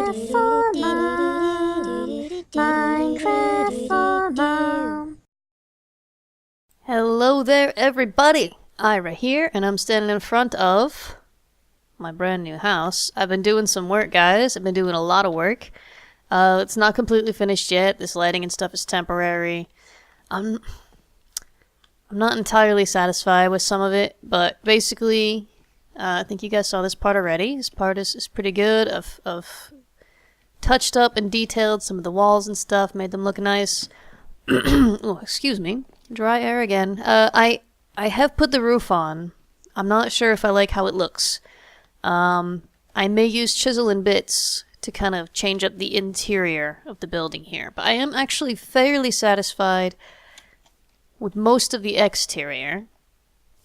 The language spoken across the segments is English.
Minecraft for Mom. Minecraft for Mom. Hello there, everybody! Ira here, and I'm standing in front of my brand new house. I've been doing some work, guys. I've been doing a lot of work. It's not completely finished yet. This lighting and stuff is temporary. I'm not entirely satisfied with some of it, but basically, I think you guys saw this part already. This part is pretty good. I've touched up and detailed some of the walls and stuff, made them look nice. Oh, excuse me. Dry air again. I have put the roof on. I'm not sure if I like how it looks. I may use chisel and bits to kind of change up the interior of the building here, but I am actually fairly satisfied with most of the exterior.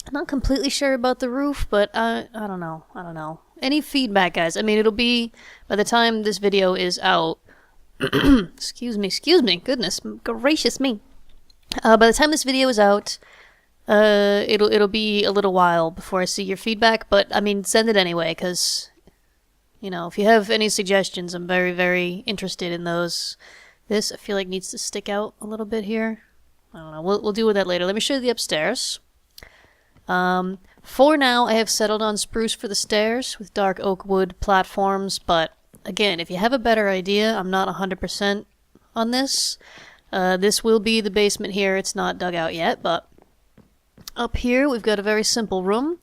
I'm not completely sure about the roof, but I don't know. Any feedback, guys? I mean, it'll be, by the time this video is out, excuse me, goodness gracious me. By the time this video is out, it'll be a little while before I see your feedback, but I mean, send it anyway, because, you know, if you have any suggestions, I'm very, very interested in those. This, I feel like, needs to stick out a little bit here. I don't know, we'll deal with that later. Let me show you the upstairs. For now, I have settled on spruce for the stairs with dark oak wood platforms, but again, if you have a better idea, I'm not 100% on this. This will be the basement here. It's not dug out yet, but up here we've got a very simple room.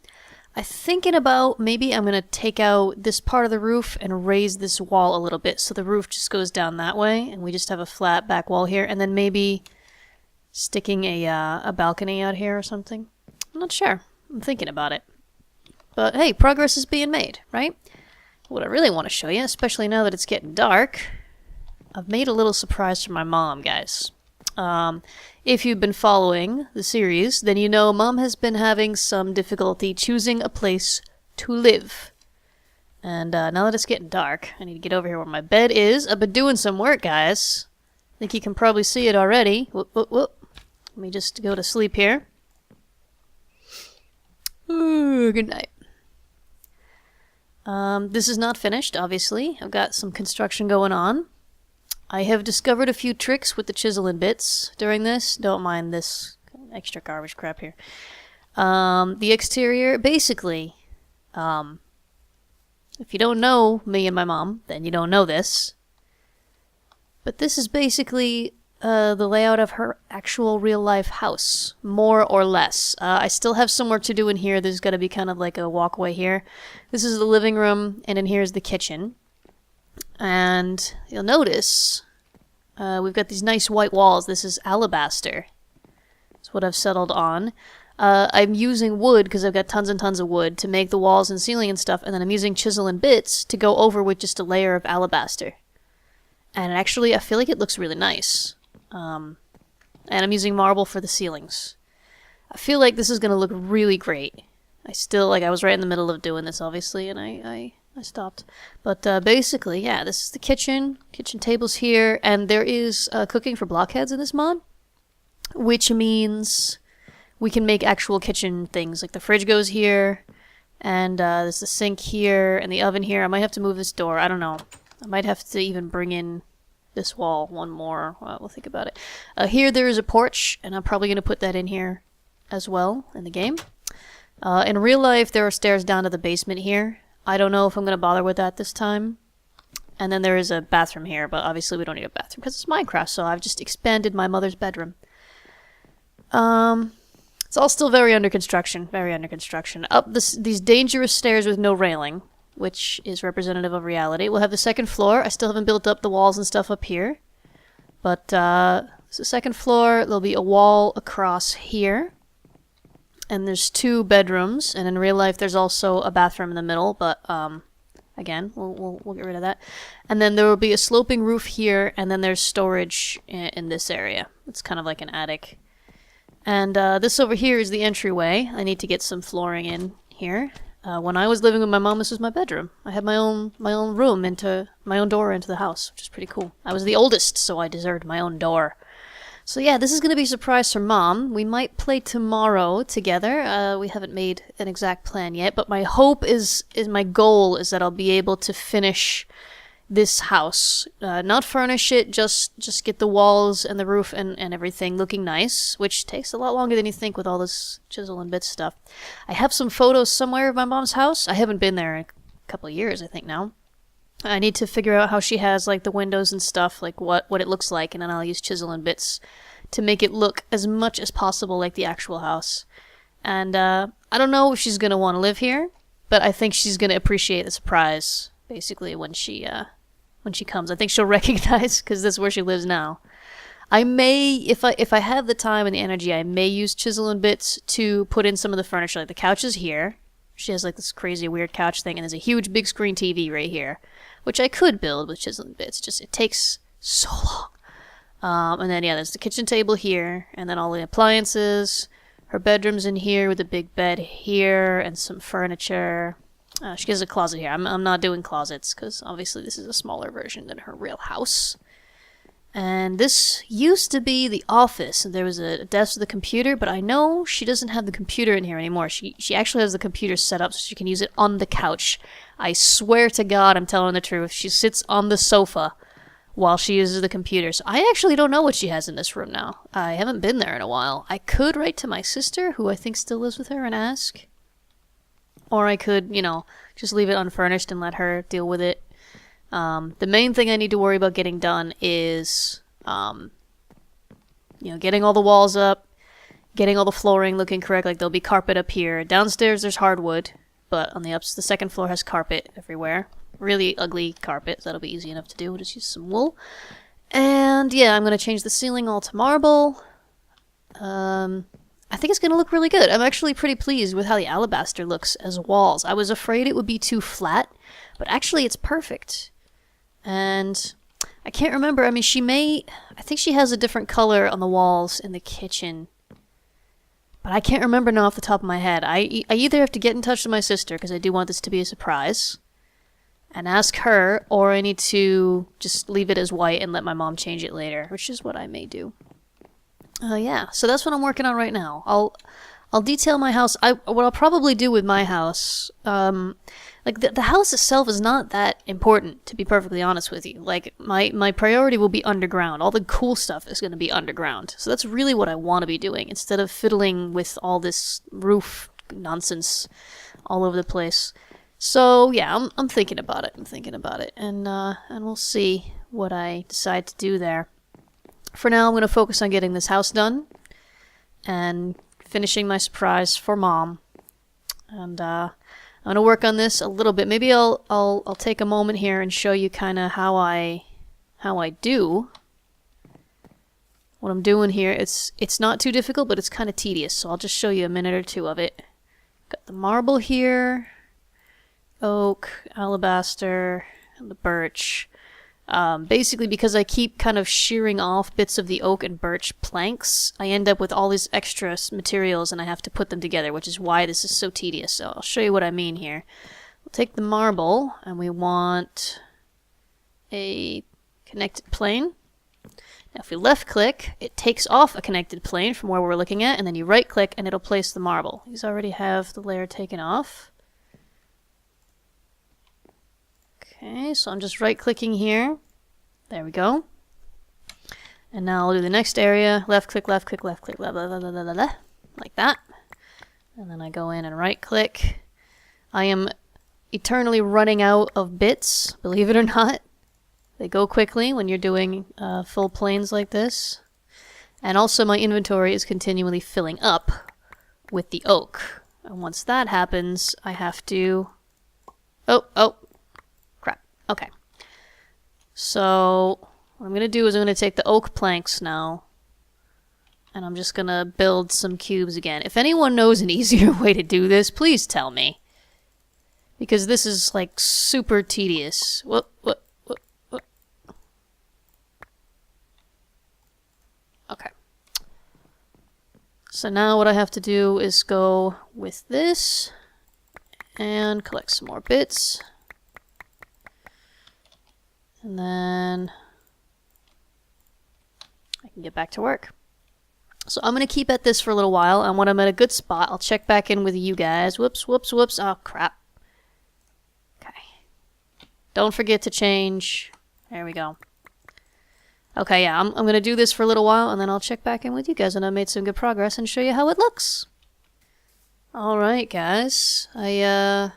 I'm thinking about maybe I'm going to take out this part of the roof and raise this wall a little bit so the roof just goes down that way and we just have a flat back wall here, and then maybe sticking a balcony out here or something. I'm not sure. I'm thinking about it. But hey, progress is being made, right? What I really want to show you, especially now that it's getting dark, I've made a little surprise for my mom, guys. If you've been following the series, then you know Mom has been having some difficulty choosing a place to live. And now that it's getting dark, I need to get over here where my bed is. I've been doing some work, guys. I think you can probably see it already. Whoop, whoop, whoop. Let me just go to sleep here. Ooh, good night. This is not finished, obviously. I've got some construction going on. I have discovered a few tricks with the chisel and bits during this. Don't mind this extra garbage crap here. The exterior, basically, if you don't know me and my mom, then you don't know this. But this is basically the layout of her actual real-life house, more or less. I still have some work to do in here. There's got to be kind of like a walkway here. This is the living room, and in here is the kitchen. And you'll notice we've got these nice white walls. This is alabaster. That's what I've settled on. I'm using wood, because I've got tons and tons of wood, to make the walls and ceiling and stuff, and then I'm using chisel and bits to go over with just a layer of alabaster. And actually, I feel like it looks really nice. And I'm using marble for the ceilings. I feel like this is going to look really great. I was right in the middle of doing this, obviously, and I stopped. But basically, yeah, this is the kitchen. Kitchen table's here, and there is cooking for blockheads in this mod, which means we can make actual kitchen things. Like the fridge goes here, and there's the sink here, and the oven here. I might have to move this door. I don't know. I might have to even bring in this wall one more. We'll think about it. Here there is a porch, and I'm probably going to put that in here as well in the game. In real life, there are stairs down to the basement here. I don't know if I'm going to bother with that this time. And then there is a bathroom here, but obviously we don't need a bathroom because it's Minecraft, so I've just expanded my mother's bedroom. It's all still very under construction. Up these dangerous stairs with no railing, which is representative of reality. We'll have the second floor. I still haven't built up the walls and stuff up here. But, it's the second floor. There'll be a wall across here. And there's 2 bedrooms. And in real life, there's also a bathroom in the middle. But, again, we'll get rid of that. And then there will be a sloping roof here. And then there's storage in this area. It's kind of like an attic. And, this over here is the entryway. I need to get some flooring in here. When I was living with my mom, this was my bedroom. I had my own room my own door into the house, which is pretty cool. I was the oldest, so I deserved my own door. So yeah, this is going to be a surprise for Mom. We might play tomorrow together. We haven't made an exact plan yet, but my hope is my goal is that I'll be able to finish this house. Not furnish it, just get the walls and the roof and everything looking nice, which takes a lot longer than you think with all this chisel and bits stuff. I have some photos somewhere of my mom's house. I haven't been there in a couple of years, I think now. I need to figure out how she has like the windows and stuff, like what it looks like, and then I'll use chisel and bits to make it look as much as possible like the actual house. And I don't know if she's gonna want to live here, but I think she's gonna appreciate the surprise basically when she comes. I think she'll recognize, because this is where she lives now. I may, if I have the time and the energy, I may use chisel and bits to put in some of the furniture. Like the couch is here. She has like this crazy weird couch thing, and there's a huge big screen TV right here, which I could build with chisel and bits. Just it takes so long. And then yeah, there's the kitchen table here, and then all the appliances. Her bedroom's in here with a big bed here and some furniture. She has a closet here. I'm not doing closets because obviously this is a smaller version than her real house. And this used to be the office. There was a desk with a computer, but I know she doesn't have the computer in here anymore. She actually has the computer set up so she can use it on the couch. I swear to God, I'm telling the truth. She sits on the sofa while she uses the computer. So I actually don't know what she has in this room now. I haven't been there in a while. I could write to my sister, who I think still lives with her, and ask. Or I could, just leave it unfurnished and let her deal with it. The main thing I need to worry about getting done is, getting all the walls up, getting all the flooring looking correct. Like there'll be carpet up here. Downstairs there's hardwood, but on the second floor has carpet everywhere. Really ugly carpet, so that'll be easy enough to do. We'll just use some wool. And yeah, I'm gonna change the ceiling all to marble. I think it's gonna look really good. I'm actually pretty pleased with how the alabaster looks as walls. I was afraid it would be too flat, but actually it's perfect. And I can't remember, I think she has a different color on the walls in the kitchen. But I can't remember now off the top of my head. I either have to get in touch with my sister, because I do want this to be a surprise, and ask her, or I need to just leave it as white and let my mom change it later, which is what I may do. Yeah, so that's what I'm working on right now. I'll detail my house. What I'll probably do with my house, the house itself is not that important, to be perfectly honest with you. Like, my priority will be underground. All the cool stuff is going to be underground. So that's really what I want to be doing, instead of fiddling with all this roof nonsense all over the place. So yeah, I'm thinking about it. And we'll see what I decide to do there. For now, I'm going to focus on getting this house done and finishing my surprise for Mom. And I'm going to work on this a little bit. Maybe I'll take a moment here and show you kind of how I do what I'm doing here. It's not too difficult, but it's kind of tedious. So I'll just show you a minute or two of it. Got the marble here, oak, alabaster, and the birch. Basically, because I keep kind of shearing off bits of the oak and birch planks, I end up with all these extra materials and I have to put them together, which is why this is so tedious. So I'll show you what I mean here. We'll take the marble, and we want a connected plane. Now if we left click, it takes off a connected plane from where we're looking at, and then you right click and it'll place the marble. These already have the layer taken off. Okay, so I'm just right clicking here. There we go. And now I'll do the next area. Left click, left click, left click, blah, blah, blah, blah, blah, blah, like that. And then I go in and right click. I am eternally running out of bits, believe it or not. They go quickly when you're doing full planes like this. And also my inventory is continually filling up with the oak. And once that happens, I have to... Oh. Crap. Okay. So what I'm going to do is I'm going to take the oak planks now. And I'm just going to build some cubes again. If anyone knows an easier way to do this, please tell me. Because this is like super tedious. What? Okay. So now what I have to do is go with this and collect some more bits. And then I can get back to work. So I'm going to keep at this for a little while, and when I'm at a good spot, I'll check back in with you guys. Whoops. Oh, crap. Okay. Don't forget to change. There we go. Okay, yeah, I'm gonna do this for a little while, and then I'll check back in with you guys when I've made some good progress and show you how it looks. Alright, guys. I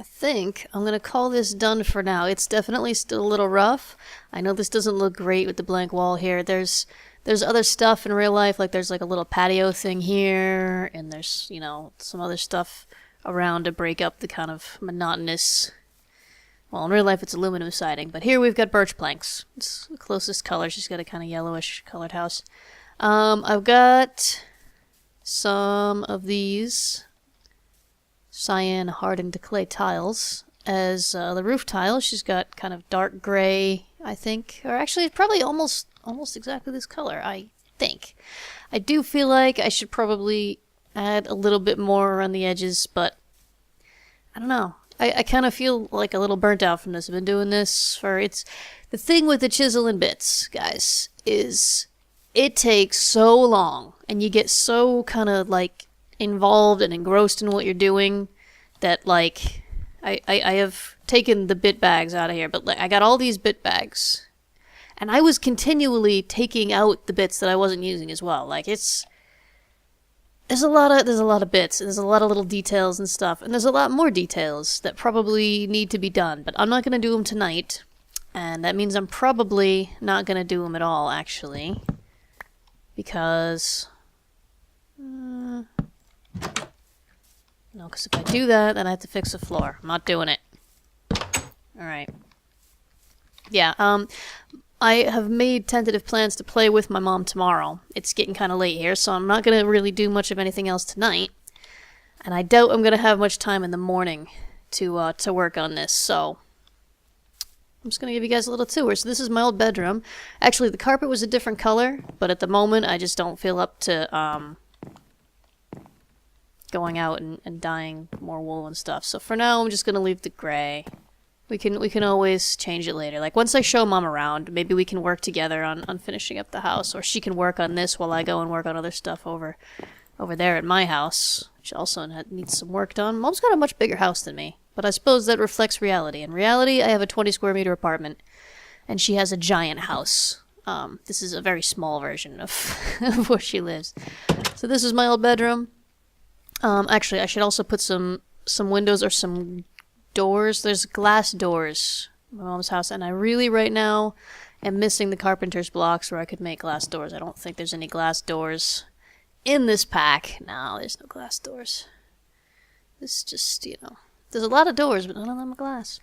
think I'm gonna call this done for now. It's definitely still a little rough. I know this doesn't look great with the blank wall here. There's other stuff in real life, like there's like a little patio thing here, and there's, you know, some other stuff around to break up the kind of monotonous... Well, in real life it's aluminum siding, but here we've got birch planks. It's the closest color. She's got a kind of yellowish colored house. I've got some of these cyan hardened clay tiles as the roof tile. She's got kind of dark gray, I think, or actually it's probably almost exactly this color, I think. I do feel like I should probably add a little bit more around the edges, but I don't know. I kind of feel like a little burnt out from this. I've been doing this for... The thing with the chisel and bits, guys, is it takes so long, and you get so kind of, like, involved and engrossed in what you're doing that, like, I have taken the bit bags out of here, but like, I got all these bit bags, and I was continually taking out the bits that I wasn't using as well. Like, there's a lot of bits, and there's a lot of little details and stuff, and there's a lot more details that probably need to be done, but I'm not going to do them tonight, and that means I'm probably not going to do them at all, actually, because... no, because if I do that, then I have to fix the floor. I'm not doing it. Alright. Yeah, I have made tentative plans to play with my mom tomorrow. It's getting kind of late here, so I'm not going to really do much of anything else tonight. And I doubt I'm going to have much time in the morning to work on this, so... I'm just going to give you guys a little tour. So this is my old bedroom. Actually, the carpet was a different color, but at the moment I just don't feel up to going out and dyeing more wool and stuff. So for now, I'm just going to leave the gray. We can always change it later. Like, once I show Mom around, maybe we can work together on finishing up the house, or she can work on this while I go and work on other stuff over there at my house, which also needs some work done. Mom's got a much bigger house than me, but I suppose that reflects reality. In reality, I have a 20 square meter apartment, and she has a giant house. This is a very small version of, of where she lives. So this is my old bedroom. Actually, I should also put some windows or some doors. There's glass doors in my mom's house, and I really right now am missing the carpenter's blocks where I could make glass doors. I don't think there's any glass doors in this pack. No, there's no glass doors. This just, you know, there's a lot of doors, but none of them are glass.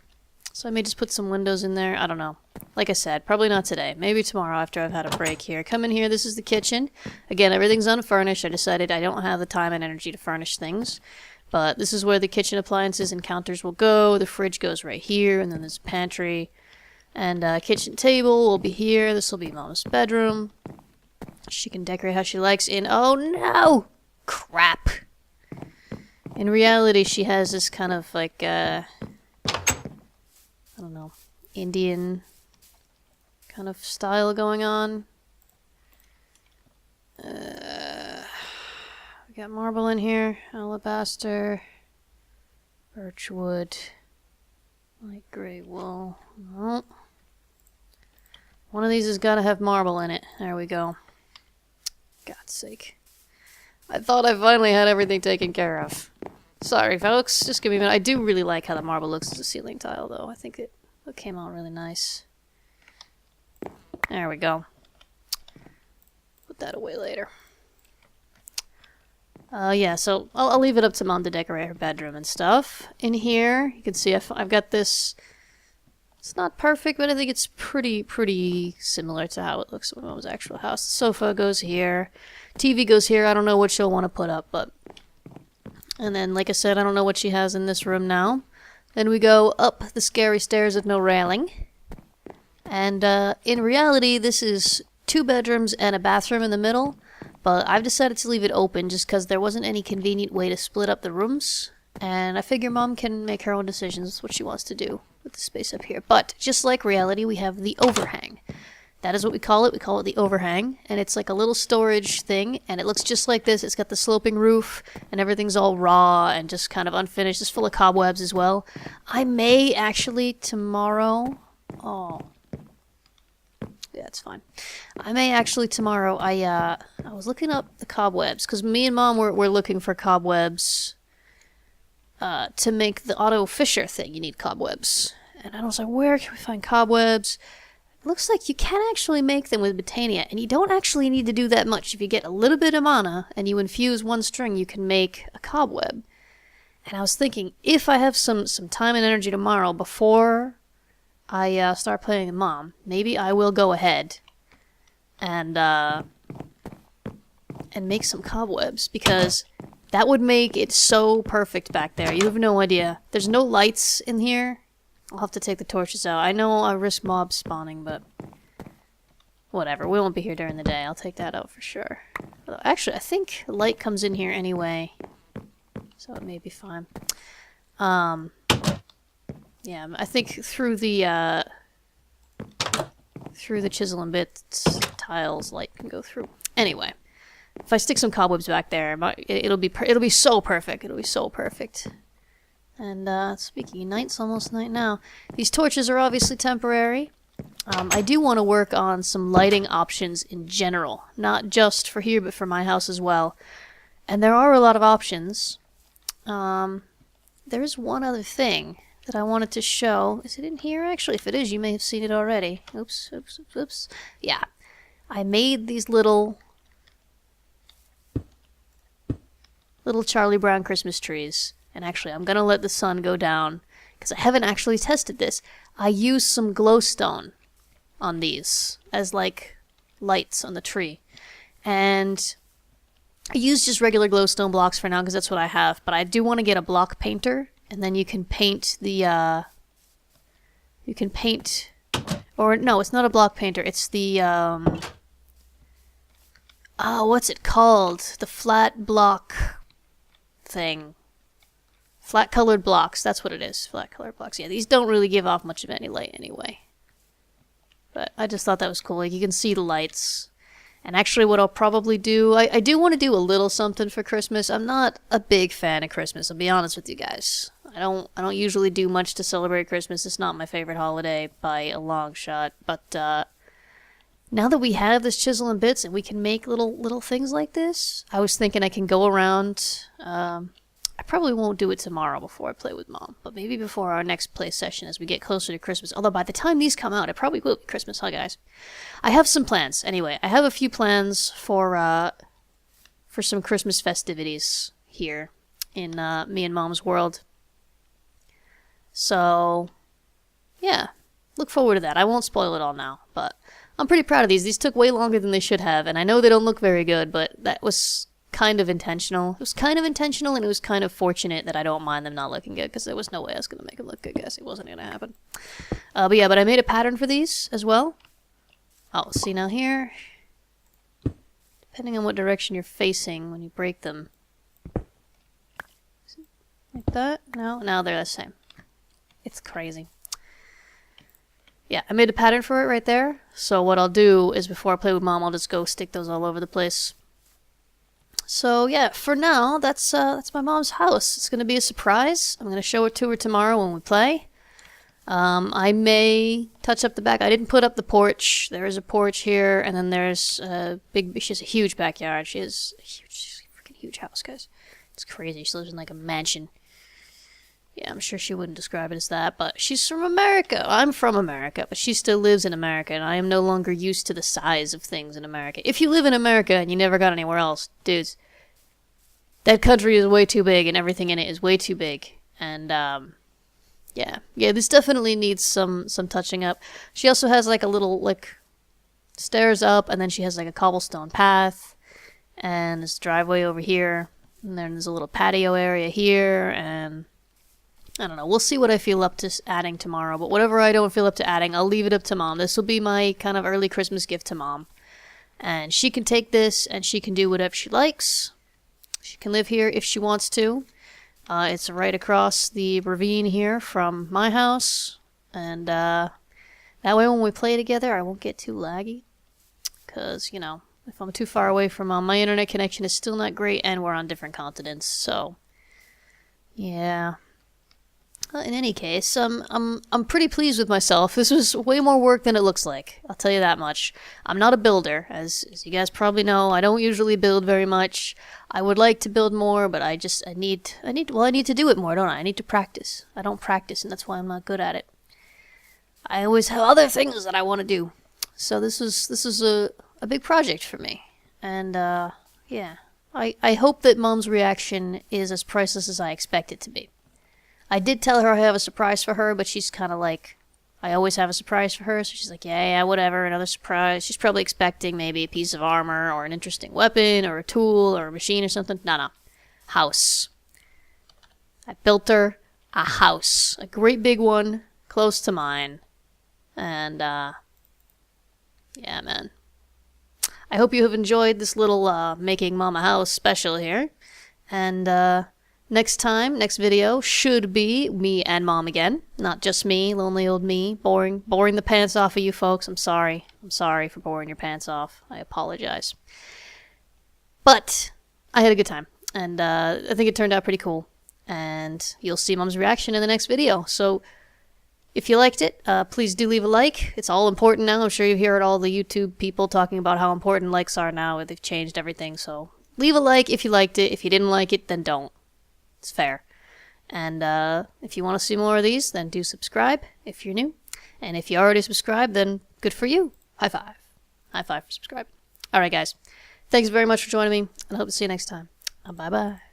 So I may just put some windows in there. I don't know. Like I said, probably not today. Maybe tomorrow after I've had a break here. Come in here. This is the kitchen. Again, everything's unfurnished. I decided I don't have the time and energy to furnish things. But this is where the kitchen appliances and counters will go. The fridge goes right here, and then there's a pantry. And kitchen table will be here. This will be Mom's bedroom. She can decorate how she likes in... Oh, no! Crap! In reality, she has this kind of, like, I don't know, Indian kind of style going on. We got marble in here, alabaster, birchwood, light gray wool. No. One of these has got to have marble in it. There we go. God's sake. I thought I finally had everything taken care of. Sorry, folks. Just give me a minute. I do really like how the marble looks as a ceiling tile, though. I think it came out really nice. There we go. Put that away later. Yeah, so I'll leave it up to Mom to decorate her bedroom and stuff. In here, you can see I've got this... It's not perfect, but I think it's pretty similar to how it looks in Mom's actual house. The sofa goes here. TV goes here. I don't know what she'll want to put up, but... And then, like I said, I don't know what she has in this room now. Then we go up the scary stairs with no railing. And in reality, this is 2 bedrooms and a bathroom in the middle. But I've decided to leave it open just because there wasn't any convenient way to split up the rooms. And I figure Mom can make her own decisions what she wants to do with the space up here. But just like reality, we have the overhang. That is what we call it. We call it the overhang, and it's like a little storage thing, and it looks just like this. It's got the sloping roof, and everything's all raw and just kind of unfinished. It's full of cobwebs as well. I may actually tomorrow... Oh. Yeah, it's fine. I may actually tomorrow... I was looking up the cobwebs, because me and Mom were looking for cobwebs to make the auto fisher thing. You need cobwebs. And I was like, where can we find cobwebs? Looks like you can actually make them with Botania, and you don't actually need to do that much. If you get a little bit of mana and you infuse one string, you can make a cobweb. And I was thinking, if I have some time and energy tomorrow before I start playing with Mom, maybe I will go ahead and make some cobwebs, because that would make it so perfect back there. You have no idea. There's no lights in here. I'll have to take the torches out. I know I risk mobs spawning, but whatever. We won't be here during the day. I'll take that out for sure. Although, actually, I think light comes in here anyway, so it may be fine. Yeah, I think through the chisel and bits tiles, light can go through. Anyway, if I stick some cobwebs back there, it'll be so perfect. It'll be so perfect. And speaking of night, it's almost night now. These torches are obviously temporary. I do want to work on some lighting options in general. Not just for here, but for my house as well. And there are a lot of options. There's one other thing that I wanted to show. Is it in here, actually? If it is, you may have seen it already. Oops, oops, oops, oops. Yeah. I made these little Charlie Brown Christmas trees. And actually, I'm going to let the sun go down, because I haven't actually tested this. I used some glowstone on these as, like, lights on the tree. And I use just regular glowstone blocks for now, because that's what I have. But I do want to get a block painter, and then you can paint the, or no, it's not a block painter. It's the, what's it called? The flat block thing. Flat colored blocks, that's what it is. Flat colored blocks. Yeah, these don't really give off much of any light anyway. But I just thought that was cool. Like, you can see the lights. And actually what I'll probably do, I do want to do a little something for Christmas. I'm not a big fan of Christmas, I'll be honest with you guys. I don't usually do much to celebrate Christmas. It's not my favorite holiday by a long shot. But now that we have this chisel and bits and we can make little things like this, I was thinking I can go around. I probably won't do it tomorrow before I play with Mom, but maybe before our next play session as we get closer to Christmas. Although by the time these come out, it probably will be Christmas, huh, guys? I have some plans. Anyway, I have a few plans for some Christmas festivities here in me and Mom's world. So, yeah, look forward to that. I won't spoil it all now, but I'm pretty proud of these. These took way longer than they should have, and I know they don't look very good, but that was kind of intentional. It was kind of intentional, and it was kind of fortunate that I don't mind them not looking good, because there was no way I was going to make them look good, guys. It wasn't going to happen. But I made a pattern for these as well. Oh, see now here, depending on what direction you're facing when you break them. Like that? No, they're the same. It's crazy. Yeah, I made a pattern for it right there. So what I'll do is before I play with Mom, I'll just go stick those all over the place. So yeah, for now, that's my mom's house. It's gonna be a surprise. I'm gonna show it to her tomorrow when we play. I may touch up the back. I didn't put up the porch. There is a porch here, and then there's a big. She has a huge backyard. She has a freaking huge house, guys. It's crazy. She lives in like a mansion. Yeah, I'm sure she wouldn't describe it as that, but she's from America. I'm from America, but she still lives in America, and I am no longer used to the size of things in America. If you live in America and you never got anywhere else, dudes, that country is way too big, and everything in it is way too big. And, yeah, this definitely needs some touching up. She also has, like, a little, like, stairs up, and then she has, like, a cobblestone path, and there's a driveway over here, and then there's a little patio area here, and I don't know. We'll see what I feel up to adding tomorrow. But whatever I don't feel up to adding, I'll leave it up to Mom. This will be my kind of early Christmas gift to Mom. And she can take this and she can do whatever she likes. She can live here if she wants to. It's right across the ravine here from my house. And That way when we play together, I won't get too laggy. Because, you know, if I'm too far away from my internet connection is still not great, and we're on different continents, so... Yeah. In any case, I'm pretty pleased with myself. This was way more work than it looks like. I'll tell you that much. I'm not a builder, as you guys probably know. I don't usually build very much. I would like to build more, but I need to do it more, don't I? I need to practice. I don't practice, and that's why I'm not good at it. I always have other things that I want to do. So this is a big project for me. And yeah. I hope that Mom's reaction is as priceless as I expect it to be. I did tell her I have a surprise for her, but she's kind of like, I always have a surprise for her, so she's like, yeah, whatever, another surprise. She's probably expecting maybe a piece of armor, or an interesting weapon, or a tool, or a machine or something. No. House. I built her a house. A great big one, close to mine. And, yeah, man. I hope you have enjoyed this little, Making Mom a House special here. And, next video should be me and Mom again. Not just me, lonely old me, boring the pants off of you folks. I'm sorry. I'm sorry for boring your pants off. I apologize. But I had a good time, and I think it turned out pretty cool. And you'll see Mom's reaction in the next video. So if you liked it, please do leave a like. It's all important now. I'm sure you hear all the YouTube people talking about how important likes are now. They've changed everything. So leave a like if you liked it. If you didn't like it, then don't. It's fair. And if you want to see more of these, then do subscribe if you're new. And if you already subscribed, then good for you. High five. High five for subscribing. Alright, guys. Thanks very much for joining me, and I hope to see you next time. Bye-bye.